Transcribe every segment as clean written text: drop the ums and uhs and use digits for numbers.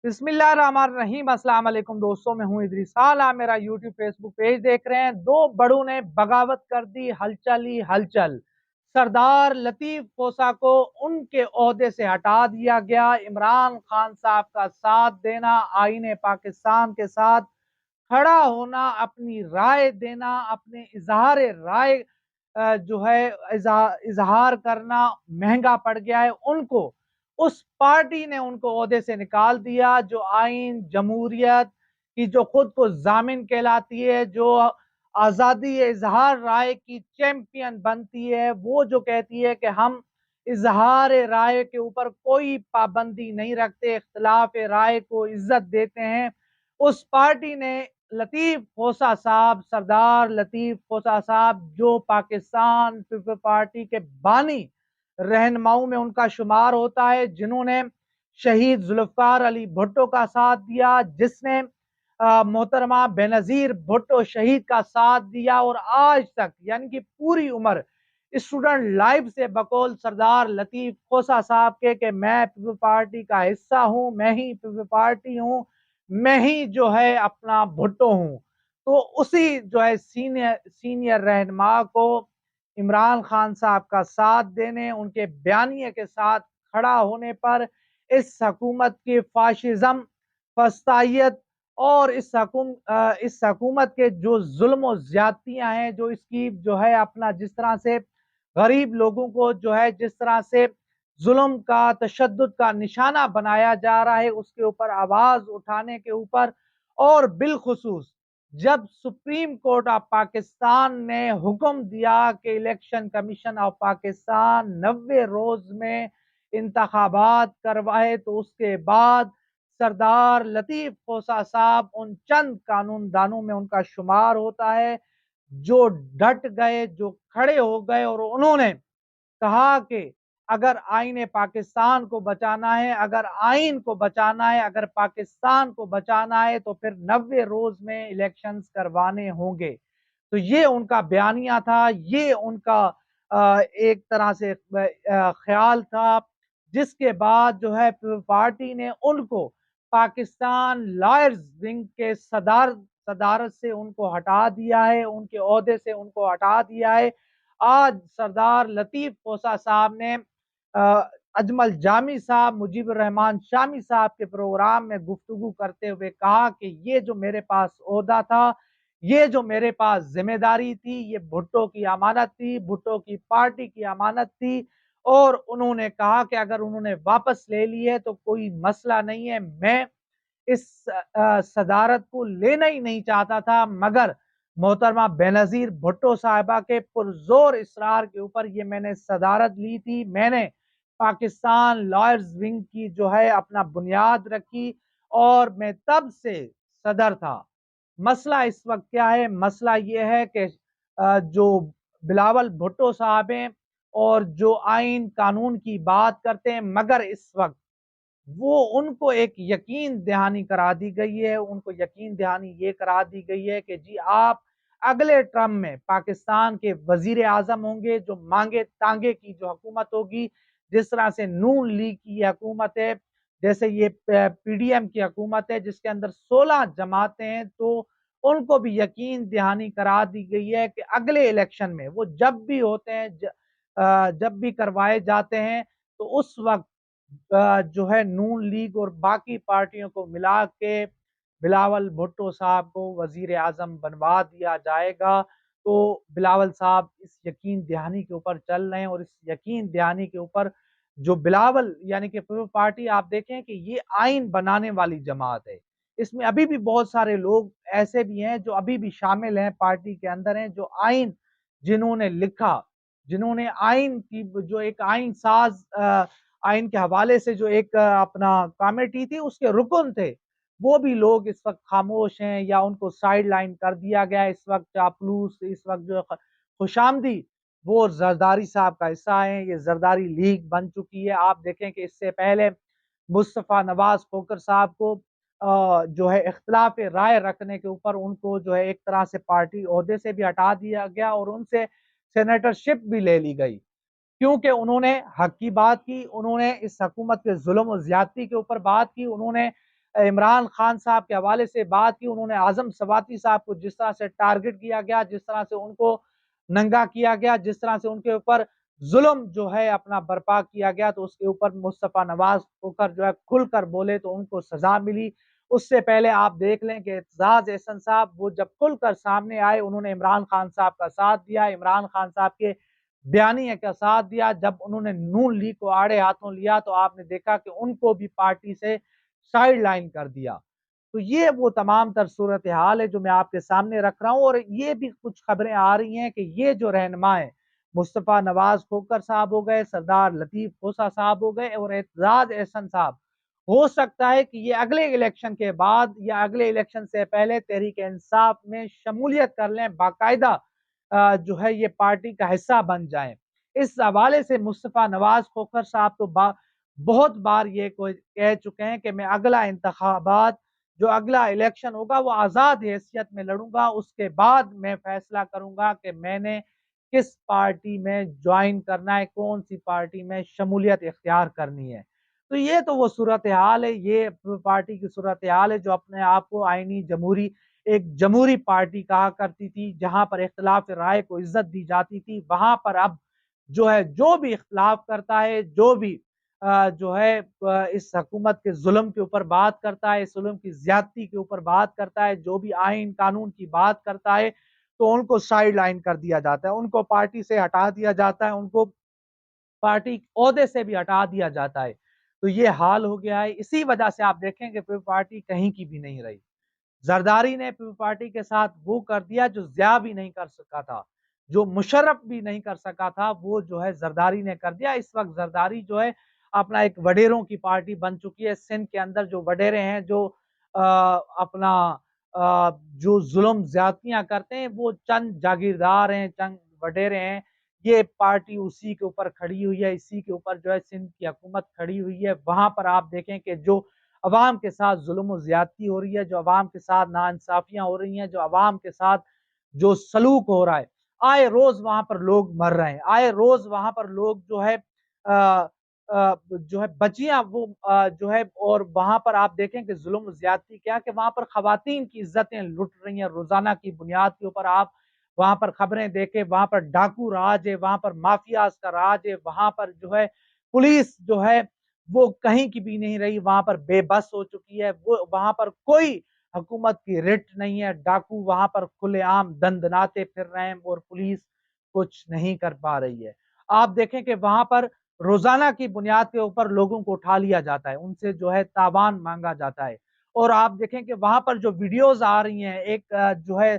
بسم اللہ الرحمن الرحیم۔ السلام علیکم دوستوں، میں ہوں ادریس خان۔ آپ میرا یوٹیوب فیس بک پیج دیکھ رہے ہیں۔ دو بڑوں نے بغاوت کر دی، ہلچل ہی ہلچل۔ سردار لطیف کوسہ کو ان کے عہدے سے ہٹا دیا گیا۔ عمران خان صاحب کا ساتھ دینا، آئین پاکستان کے ساتھ کھڑا ہونا، اپنی رائے دینا، اپنے اظہار رائے جو ہے اظہار کرنا مہنگا پڑ گیا ہے ان کو۔ اس پارٹی نے ان کو عہدے سے نکال دیا جو آئین جمہوریت کی، جو خود کو ضامن کہلاتی ہے، جو آزادی اظہار رائے کی چیمپئن بنتی ہے، وہ جو کہتی ہے کہ ہم اظہار رائے کے اوپر کوئی پابندی نہیں رکھتے، اختلاف رائے کو عزت دیتے ہیں، اس پارٹی نے لطیف کوسہ صاحب، سردار لطیف کوسہ صاحب، جو پاکستان پیپلز پارٹی کے بانی رہنماؤں میں ان کا شمار ہوتا ہے، جنہوں نے شہید ذوالفقار علی بھٹو کا ساتھ دیا، جس نے محترمہ بینظیر بھٹو شہید کا ساتھ دیا، اور آج تک یعنی کہ پوری عمر اسٹوڈنٹ لائف سے بقول سردار لطیف کوسہ صاحب کے کہ میں پیپلز پارٹی کا حصہ ہوں، میں ہی پیپلز پارٹی ہوں، میں ہی جو ہے اپنا بھٹو ہوں۔ تو اسی جو ہے سینئر رہنما کو عمران خان صاحب کا ساتھ دینے، ان کے بیانیے کے ساتھ کھڑا ہونے پر اس حکومت کی فاشزم، فسطائیت اور اس حکومت کے جو ظلم و زیادتیاں ہیں، جو اس کی جو ہے اپنا جس طرح سے غریب لوگوں کو جو ہے جس طرح سے ظلم کا، تشدد کا نشانہ بنایا جا رہا ہے، اس کے اوپر آواز اٹھانے کے اوپر، اور بالخصوص جب سپریم کورٹ آف پاکستان نے حکم دیا کہ الیکشن کمیشن آف پاکستان 90 روز میں انتخابات کروائے، تو اس کے بعد سردار لطیف کوسہ صاحب ان چند قانون دانوں میں ان کا شمار ہوتا ہے جو ڈٹ گئے، جو کھڑے ہو گئے، اور انہوں نے کہا کہ اگر آئین پاکستان کو بچانا ہے، اگر آئین کو بچانا ہے، اگر پاکستان کو بچانا ہے، تو پھر 90 روز میں الیکشنز کروانے ہوں گے۔ تو یہ ان کا بیانیہ تھا، یہ ان کا ایک طرح سے خیال تھا، جس کے بعد جو ہے پارٹی نے ان کو پاکستان لائرز ونگ کے صدارت سے ان کو ہٹا دیا ہے، ان کے عہدے سے ان کو ہٹا دیا ہے۔ آج سردار لطیف کوسہ صاحب نے اجمل جامی صاحب، مجیب الرحمان شامی صاحب کے پروگرام میں گفتگو کرتے ہوئے کہا کہ یہ جو میرے پاس عہدہ تھا، یہ جو میرے پاس ذمہ داری تھی، یہ بھٹو کی امانت تھی، بھٹو کی پارٹی کی امانت تھی، اور انہوں نے کہا کہ اگر انہوں نے واپس لے لی ہے تو کوئی مسئلہ نہیں ہے، میں اس صدارت کو لینا ہی نہیں چاہتا تھا، مگر محترمہ بینظیر بھٹو صاحبہ کے پرزور اصرار کے اوپر یہ میں نے صدارت لی تھی، میں نے پاکستان لائرز ونگ کی جو ہے اپنا بنیاد رکھی، اور میں تب سے صدر تھا۔ مسئلہ اس وقت کیا ہے؟ مسئلہ یہ ہے کہ جو بلاول بھٹو صاحب ہیں اور جو آئین قانون کی بات کرتے ہیں، مگر اس وقت وہ ان کو ایک یقین دہانی کرا دی گئی ہے، ان کو یقین دہانی یہ کرا دی گئی ہے کہ جی آپ اگلے ٹرم میں پاکستان کے وزیر اعظم ہوں گے، جو مانگے تانگے کی جو حکومت ہوگی، جس طرح سے نون لیگ کی حکومت ہے، جیسے یہ پی ڈی ایم کی حکومت ہے جس کے اندر 16 جماعتیں ہیں، تو ان کو بھی یقین دہانی کرا دی گئی ہے کہ اگلے الیکشن میں وہ جب بھی ہوتے ہیں، جب بھی کروائے جاتے ہیں، تو اس وقت جو ہے نون لیگ اور باقی پارٹیوں کو ملا کے بلاول بھٹو صاحب کو وزیر اعظم بنوا دیا جائے گا۔ تو بلاول صاحب اس یقین دہانی کے اوپر چل رہے ہیں، اور اس یقین دہانی کے اوپر جو بلاول یعنی کہ پیپلز پارٹی، آپ دیکھیں کہ یہ آئین بنانے والی جماعت ہے، اس میں ابھی بھی بہت سارے لوگ ایسے بھی ہیں جو ابھی بھی شامل ہیں، پارٹی کے اندر ہیں، جو آئین جنہوں نے لکھا، جنہوں نے آئین کی جو ایک آئین ساز آئین کے حوالے سے جو ایک اپنا کمیٹی تھی اس کے رکن تھے، وہ بھی لوگ اس وقت خاموش ہیں یا ان کو سائیڈ لائن کر دیا گیا۔ اس وقت چاپلوس، اس وقت جو خوشامدی وہ زرداری صاحب کا حصہ ہیں، یہ زرداری لیگ بن چکی ہے۔ آپ دیکھیں کہ اس سے پہلے مصطفیٰ نواز کھوکھر صاحب کو جو ہے اختلاف رائے رکھنے کے اوپر ان کو جو ہے ایک طرح سے پارٹی عہدے سے بھی ہٹا دیا گیا، اور ان سے سینیٹر شپ بھی لے لی گئی، کیونکہ انہوں نے حق کی بات کی، انہوں نے اس حکومت کے ظلم و زیادتی کے اوپر بات کی، انہوں نے عمران خان صاحب کے حوالے سے بات کی، انہوں نے اعظم سواتی صاحب کو جس طرح سے ٹارگٹ کیا گیا، جس طرح سے ان کو ننگا کیا گیا، جس طرح سے ان کے اوپر ظلم جو ہے اپنا برپا کیا گیا، تو اس کے اوپر مصطفیٰ نواز کھل جو ہے کھل کر بولے تو ان کو سزا ملی۔ اس سے پہلے آپ دیکھ لیں کہ اعتزاز احسن صاحب وہ جب کھل کر سامنے آئے، انہوں نے عمران خان صاحب کا ساتھ دیا، عمران خان صاحب کے بیانیے کا ساتھ دیا۔ جب انہوں نے نون لیگ کو آڑے ہاتھوں لیا تو آپ نے دیکھا کہ ان کو بھی پارٹی سے سائیڈ لائن کر دیا۔ تو یہ وہ تمام تر صورتحال ہے جو میں آپ کے سامنے رکھ رہا ہوں، اور یہ بھی کچھ خبریں آ رہی ہیں کہ یہ جو رہنما ہے مصطفیٰ نواز کھوکھر صاحب ہو گئے، سردار لطیف کھوسہ صاحب ہو گئے، اور اعتزاز احسن صاحب، ہو سکتا ہے کہ یہ اگلے الیکشن کے بعد یا اگلے الیکشن سے پہلے تحریک انصاف میں شمولیت کر لیں، باقاعدہ جو ہے یہ پارٹی کا حصہ بن جائیں۔ اس حوالے سے مصطفیٰ نواز کھوکھر صاحب تو بہت بار یہ کہہ چکے ہیں کہ میں اگلا انتخابات جو اگلا الیکشن ہوگا وہ آزاد حیثیت میں لڑوں گا، اس کے بعد میں فیصلہ کروں گا کہ میں نے کس پارٹی میں جوائن کرنا ہے، کون سی پارٹی میں شمولیت اختیار کرنی ہے۔ تو یہ تو وہ صورتحال ہے، یہ پارٹی کی صورتحال ہے جو اپنے آپ کو آئینی جمہوری ایک جمہوری پارٹی کہا کرتی تھی، جہاں پر اختلاف رائے کو عزت دی جاتی تھی، وہاں پر اب جو ہے جو بھی اختلاف کرتا ہے، جو بھی جو ہے اس حکومت کے ظلم کے اوپر بات کرتا ہے، اس ظلم کی زیادتی کے اوپر بات کرتا ہے، جو بھی آئین قانون کی بات کرتا ہے، تو ان کو سائیڈ لائن کر دیا جاتا ہے، ان کو پارٹی سے ہٹا دیا جاتا ہے، ان کو پارٹی عہدے سے بھی ہٹا دیا جاتا ہے۔ تو یہ حال ہو گیا ہے، اسی وجہ سے آپ دیکھیں کہ پیپلز پارٹی کہیں کی بھی نہیں رہی۔ زرداری نے پیپلز پارٹی کے ساتھ وہ کر دیا جو ضیاء بھی نہیں کر سکا تھا، جو مشرف بھی نہیں کر سکا تھا، وہ جو ہے زرداری نے کر دیا۔ اس وقت زرداری جو ہے اپنا ایک وڈیروں کی پارٹی بن چکی ہے۔ سندھ کے اندر جو وڈیرے ہیں، جو اپنا جو ظلم زیادتیاں کرتے ہیں، وہ چند جاگیردار ہیں، چند وڈیرے ہیں۔ یہ پارٹی اسی کے اوپر کھڑی ہوئی ہے، اسی کے اوپر جو ہے سندھ کی حکومت کھڑی ہوئی ہے۔ وہاں پر آپ دیکھیں کہ جو عوام کے ساتھ ظلم و زیادتی ہو رہی ہے، جو عوام کے ساتھ ناانصافیاں ہو رہی ہیں، جو عوام کے ساتھ جو سلوک ہو رہا ہے، آئے روز وہاں پر لوگ مر رہے ہیں، آئے روز وہاں پر لوگ جو ہے بچیاں وہ جو ہے، اور وہاں پر آپ دیکھیں کہ ظلم و زیادتی کیا کہ وہاں پر خواتین کی عزتیں لٹ رہی ہیں روزانہ کی بنیاد کے اوپر۔ آپ وہاں پر خبریں دیکھیں، وہاں پر ڈاکو راج ہے، وہاں پر مافیاز کا راج ہے، وہاں پر جو ہے پولیس جو ہے وہ کہیں کی بھی نہیں رہی، وہاں پر بے بس ہو چکی ہے، وہاں پر کوئی حکومت کی رٹ نہیں ہے، ڈاکو وہاں پر کھلے عام دندناتے پھر رہے ہیں اور پولیس کچھ نہیں کر پا رہی ہے۔ آپ دیکھیں کہ وہاں پر روزانہ کی بنیاد کے اوپر لوگوں کو اٹھا لیا جاتا ہے، ان سے جو ہے تاوان مانگا جاتا ہے، اور آپ دیکھیں کہ وہاں پر جو ویڈیوز آ رہی ہیں، ایک جو ہے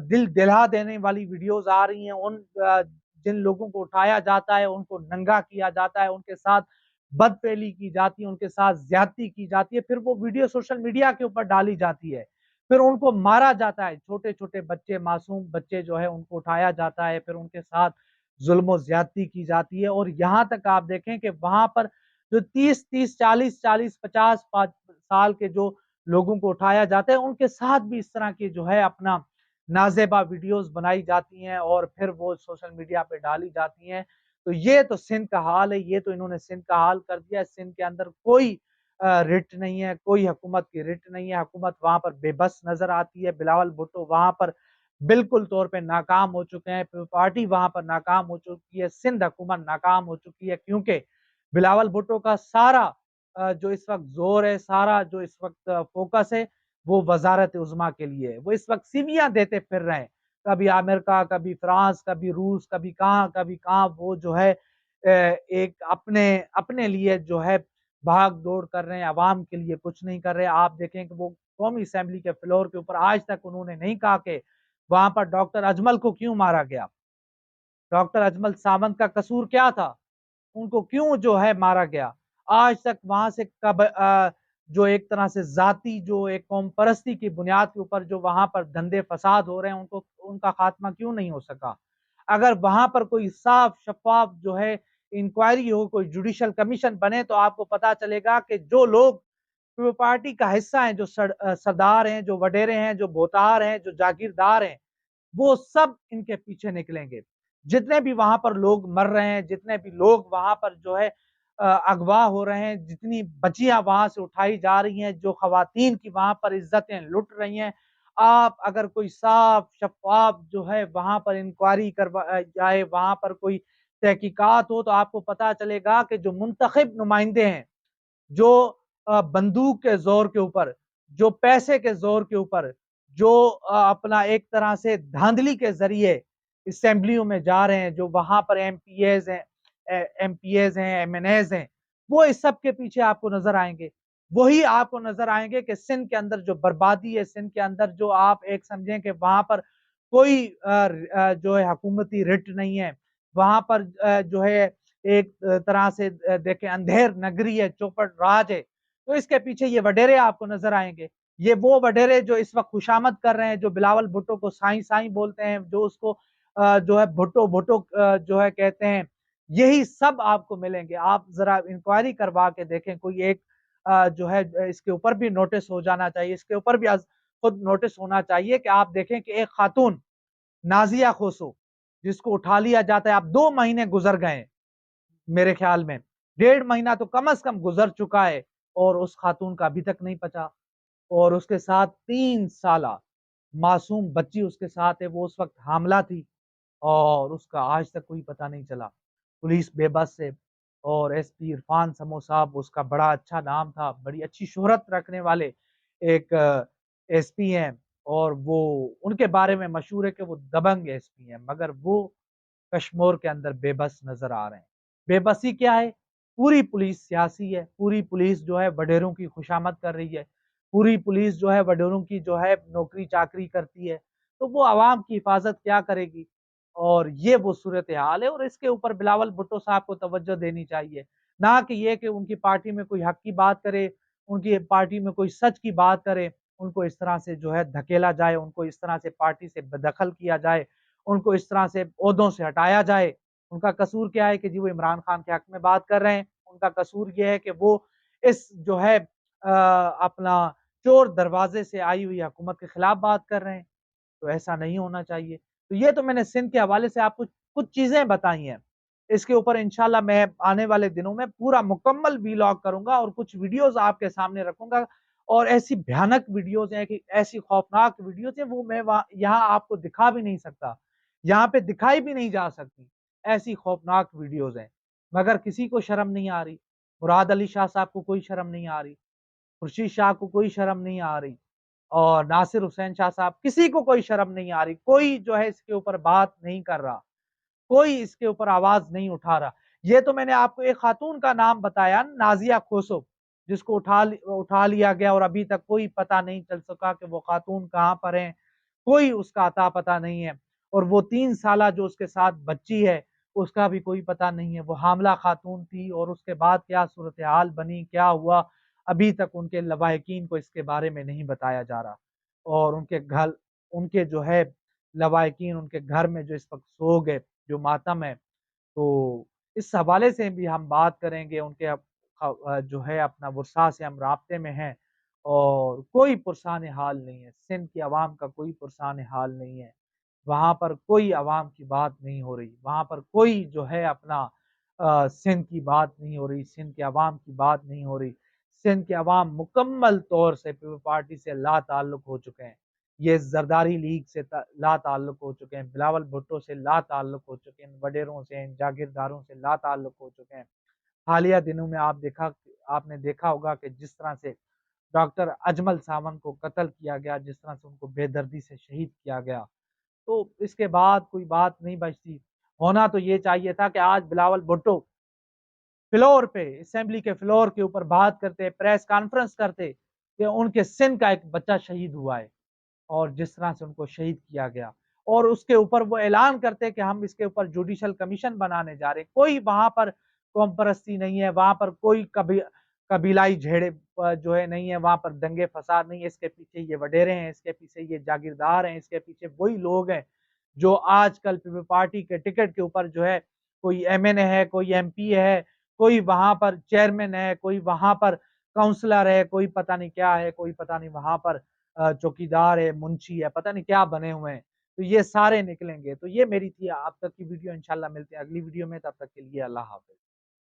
دل دہلا دینے والی ویڈیوز آ رہی ہیں، ان جن لوگوں کو اٹھایا جاتا ہے، ان کو ننگا کیا جاتا ہے، ان کے ساتھ بد پیلی کی جاتی ہے، ان کے ساتھ زیادتی کی جاتی ہے، پھر وہ ویڈیو سوشل میڈیا کے اوپر ڈالی جاتی ہے، پھر ان کو مارا جاتا ہے، چھوٹے چھوٹے بچے، معصوم بچے جو ہے ان کو اٹھایا جاتا ہے، پھر ان کے ساتھ ظلم و زیادتی کی جاتی ہے۔ اور یہاں تک آپ دیکھیں کہ وہاں پر جو 30 40 50 سال کے جو لوگوں کو اٹھایا جاتا ہے، ان کے ساتھ بھی اس طرح کی جو ہے اپنا نازیبا ویڈیوز بنائی جاتی ہیں اور پھر وہ سوشل میڈیا پہ ڈالی جاتی ہیں۔ تو یہ تو سندھ کا حال ہے، یہ تو انہوں نے سندھ کا حال کر دیا ہے۔ سندھ کے اندر کوئی رٹ نہیں ہے، کوئی حکومت کی رٹ نہیں ہے، حکومت وہاں پر بے بس نظر آتی ہے۔ بلاول بھٹو وہاں پر بالکل طور پہ ناکام ہو چکے ہیں، پارٹی وہاں پر ناکام ہو چکی ہے، سندھ حکومت ناکام ہو چکی ہے، کیونکہ بلاول بھٹو کا سارا جو اس وقت زور ہے، سارا جو اس وقت فوکس ہے، وہ وزارت عظمیٰ کے لیے ہے۔ وہ اس وقت سیویاں دیتے پھر رہے ہیں، کبھی امریکہ، کبھی فرانس، کبھی روس، کبھی کہاں وہ جو ہے ایک اپنے لیے جو ہے بھاگ دوڑ کر رہے ہیں، عوام کے لیے کچھ نہیں کر رہے۔ آپ دیکھیں کہ وہ قومی اسمبلی کے فلور کے اوپر آج تک انہوں نے نہیں کہا کہ وہاں پر ڈاکٹر اجمل کو کیوں مارا گیا، ڈاکٹر اجمل ساونت کا قصور کیا تھا، ان کو کیوں جو ہے مارا گیا۔ آج تک وہاں سے جو ایک طرح سے ذاتی جو ایک قوم پرستی کی بنیاد کے اوپر جو وہاں پر دھندے فساد ہو رہے ہیں، ان کا خاتمہ کیوں نہیں ہو سکا۔ اگر وہاں پر کوئی صاف شفاف جو ہے انکوائری ہو، کوئی جوڈیشل کمیشن بنے، تو آپ کو پتا چلے گا کہ جو لوگ پارٹی کا حصہ ہیں، جو سردار ہیں، جو وڈیرے ہیں، جو بوتار ہیں، جو جاگیردار ہیں، وہ سب ان کے پیچھے نکلیں گے۔ جتنے بھی وہاں پر لوگ مر رہے ہیں، جتنے بھی لوگ وہاں پر جو ہے اغوا ہو رہے ہیں، جتنی بچیاں وہاں سے اٹھائی جا رہی ہیں، جو خواتین کی وہاں پر عزتیں لٹ رہی ہیں، آپ اگر کوئی صاف شفاف جو ہے وہاں پر انکوائری کروا جائے، وہاں پر کوئی تحقیقات ہو، تو آپ کو پتا چلے گا کہ جو منتخب نمائندے ہیں، جو بندوق کے زور کے اوپر، جو پیسے کے زور کے اوپر، جو اپنا ایک طرح سے دھاندلی کے ذریعے اسمبلیوں میں جا رہے ہیں، جو وہاں پر ایم پی ایز ہیں، ایم این ایز ہیں، وہ اس سب کے پیچھے آپ کو نظر آئیں گے۔ وہی آپ کو نظر آئیں گے کہ سندھ کے اندر جو بربادی ہے، سندھ کے اندر جو آپ ایک سمجھیں کہ وہاں پر کوئی جو ہے حکومتی رٹ نہیں ہے، وہاں پر جو ہے ایک طرح سے دیکھیں اندھیر نگری ہے، چوپٹ راج ہے، تو اس کے پیچھے یہ وڈیرے آپ کو نظر آئیں گے۔ یہ وہ وڈیرے جو اس وقت خوشامد کر رہے ہیں، جو بلاول بھٹو کو سائیں سائیں بولتے ہیں، جو اس کو جو ہے بھٹو بھٹو جو ہے کہتے ہیں، یہی سب آپ کو ملیں گے۔ آپ ذرا انکوائری کروا کے دیکھیں، کوئی ایک جو ہے اس کے اوپر بھی نوٹس ہو جانا چاہیے، اس کے اوپر بھی خود نوٹس ہونا چاہیے کہ آپ دیکھیں کہ ایک خاتون نازیہ کھوسو جس کو اٹھا لیا جاتا ہے، اب 2 مہینے گزر گئے، میرے خیال میں 1.5 مہینہ تو کم از کم گزر چکا ہے، اور اس خاتون کا ابھی تک نہیں پچا، اور اس کے ساتھ 3 سالہ معصوم بچی اس کے ساتھ ہے، وہ اس وقت حاملہ تھی، اور اس کا آج تک کوئی پتہ نہیں چلا۔ پولیس بے بس ہے، اور ایس پی عرفان سمو صاحب، اس کا بڑا اچھا نام تھا، بڑی اچھی شہرت رکھنے والے ایک ایس پی ہیں، اور وہ ان کے بارے میں مشہور ہے کہ وہ دبنگ ایس پی ہیں، مگر وہ کشمور کے اندر بے بس نظر آ رہے ہیں۔ بے بسی کیا ہے؟ پوری پولیس سیاسی ہے، پوری پولیس جو ہے وڈیروں کی خوشامد کر رہی ہے، پوری پولیس جو ہے وڈیروں کی جو ہے نوکری چاکری کرتی ہے، تو وہ عوام کی حفاظت کیا کرے گی؟ اور یہ وہ صورتحال ہے، اور اس کے اوپر بلاول بھٹو صاحب کو توجہ دینی چاہیے، نہ کہ یہ کہ ان کی پارٹی میں کوئی حق کی بات کرے، ان کی پارٹی میں کوئی سچ کی بات کرے، ان کو اس طرح سے جو ہے دھکیلا جائے، ان کو اس طرح سے پارٹی سے بدخل کیا جائے، ان کو اس طرح سے عہدوں سے ہٹایا جائے۔ ان کا قصور کیا ہے کہ جی وہ عمران خان کے حق میں بات کر رہے ہیں؟ ان کا قصور یہ ہے کہ وہ اس جو ہے اپنا چور دروازے سے آئی ہوئی حکومت کے خلاف بات کر رہے ہیں، تو ایسا نہیں ہونا چاہیے۔ تو یہ تو میں نے سندھ کے حوالے سے آپ کو کچھ چیزیں بتائی ہیں، اس کے اوپر انشاءاللہ میں آنے والے دنوں میں پورا مکمل ویلاگ کروں گا، اور کچھ ویڈیوز آپ کے سامنے رکھوں گا، اور ایسی بھیانک ویڈیوز ہیں، کہ ایسی خوفناک ویڈیوز ہیں، وہ میں یہاں آپ کو دکھا بھی نہیں سکتا، یہاں پہ دکھائی بھی نہیں جا سکتی، ایسی خوفناک ویڈیوز ہیں، مگر کسی کو شرم نہیں آ رہی۔ مراد علی شاہ صاحب کو کوئی شرم نہیں آ رہی، خورشید شاہ کو کوئی شرم نہیں آ رہی، اور ناصر حسین شاہ صاحب، کسی کو کوئی شرم نہیں آ رہی، کوئی جو ہے اس کے اوپر بات نہیں کر رہا، کوئی اس کے اوپر آواز نہیں اٹھا رہا۔ یہ تو میں نے آپ کو ایک خاتون کا نام بتایا، نازیہ کھوسو، جس کو اٹھا لیا گیا، اور ابھی تک کوئی پتہ نہیں چل سکا کہ وہ خاتون کہاں پر ہیں، کوئی اس کا عطا پتہ نہیں ہے، اور وہ 3 سالہ جو اس کے ساتھ بچی ہے، اس کا بھی کوئی پتہ نہیں ہے، وہ حاملہ خاتون تھی، اور اس کے بعد کیا صورتحال بنی، کیا ہوا، ابھی تک ان کے لواحقین کو اس کے بارے میں نہیں بتایا جا رہا، اور ان کے جو ہے لواحقین، ان کے گھر میں جو اس وقت سوگ ہے، جو ماتم ہے، تو اس حوالے سے بھی ہم بات کریں گے۔ ان کے جو ہے اپنا ورثاء سے ہم رابطے میں ہیں، اور کوئی پرسان حال نہیں ہے، سندھ کی عوام کا کوئی پرسان حال نہیں ہے، وہاں پر کوئی عوام کی بات نہیں ہو رہی، وہاں پر کوئی جو ہے اپنا سندھ کی بات نہیں ہو رہی، سندھ کے عوام کی بات نہیں ہو رہی۔ سندھ کے عوام مکمل طور سے پیپلز پارٹی سے لا تعلق ہو چکے ہیں، یہ زرداری لیگ سے لا تعلق ہو چکے ہیں، بلاول بھٹو سے لا تعلق ہو چکے ہیں، وڈیروں سے، جاگیرداروں سے لا تعلق ہو چکے ہیں۔ حالیہ دنوں میں آپ نے دیکھا ہوگا کہ جس طرح سے ڈاکٹر اجمل ساونت کو قتل کیا گیا، جس طرح سے ان کو بے دردی سے شہید کیا گیا، تو اس کے بعد کوئی بات نہیں بچتی۔ ہونا تو یہ چاہیے تھا کہ آج بلاول بھٹو فلور پہ، اسمبلی کے فلور کے اوپر بات کرتے، پریس کانفرنس کرتے کہ ان کے سندھ کا ایک بچہ شہید ہوا ہے، اور جس طرح سے ان کو شہید کیا گیا، اور اس کے اوپر وہ اعلان کرتے کہ ہم اس کے اوپر جوڈیشل کمیشن بنانے جا رہے ہیں۔ کوئی وہاں پر قوم پرستی نہیں ہے، وہاں پر کوئی قبیلائی جھیڑے جو ہے نہیں ہے، وہاں پر دنگے فساد نہیں ہے، اس کے پیچھے یہ وڈیرے ہیں، اس کے پیچھے یہ جاگیردار ہیں، اس کے پیچھے وہی لوگ ہیں جو آج کل پیپلز پارٹی کے ٹکٹ کے اوپر جو ہے کوئی ایم این اے ہے، کوئی ایم پی ہے، کوئی وہاں پر چیئرمین ہے، کوئی وہاں پر کاؤنسلر ہے، کوئی پتہ نہیں کیا ہے، کوئی پتہ نہیں وہاں پر چوکیدار ہے، منشی ہے، پتہ نہیں کیا بنے ہوئے ہیں، تو یہ سارے نکلیں گے۔ تو یہ میری تھی اب تک کی ویڈیو، انشاءاللہ ملتے ہیں اگلی ویڈیو میں، تب تک کے لیے اللہ حافظ۔